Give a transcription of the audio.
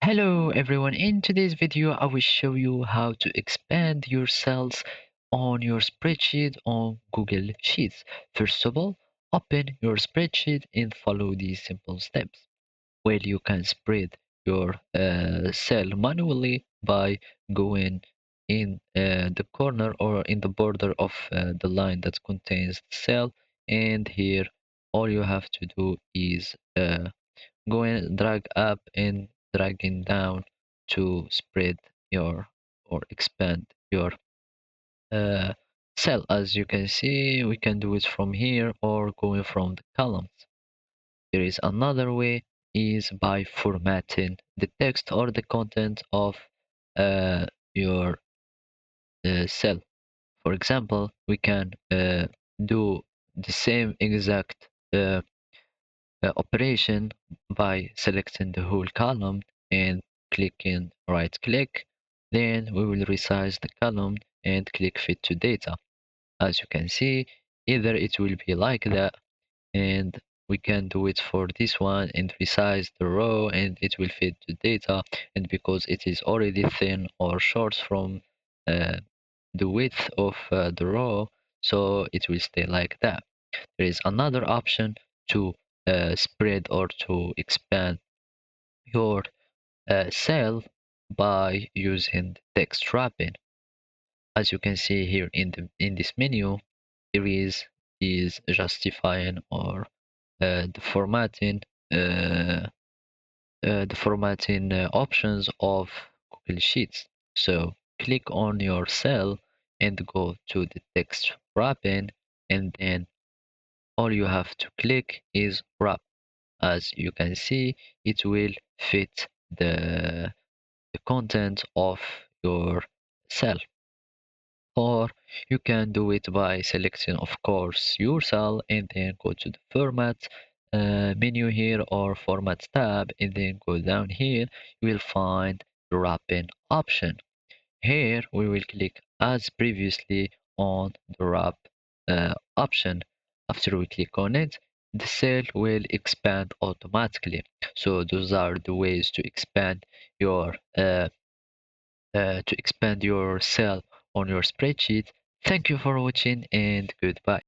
Hello everyone, in today's video I will show you how to expand your cells on your spreadsheet on Google Sheets. First of all, open your spreadsheet and follow these simple steps. Where you can spread your cell manually by going in the corner or in the border of the line that contains the cell, and here all you have to do is go and drag up and dragging down to spread your or expand your uh, cell. As you can see, we can do it from here or going from the columns. There is another way is by formatting the text or the content of your cell. For example, we can do the same exact operation by selecting the whole column and clicking right click. Then we will resize the column and click fit to data. As you can see, either it will be like that, and we can do it for this one and resize the row and it will fit to data, and because it is already thin or short from uh, the width of the row, so it will stay like that. There is another option to spread or to expand your cell by using text wrapping. As you can see here in this menu, there is justifying or the formatting uh, options of Google Sheets. So click on your cell and go to the text wrapping, and then all you have to click is wrap. As you can see, it will fit the content of your cell. Or you can do it by selecting, of course, your cell and then go to the format menu here or format tab, and then go down here. You will find the wrapping option. Here we will click as previously on the wrap option. After we click on it, the cell will expand automatically. So those are the ways to expand your cell on your spreadsheet. Thank you for watching and goodbye.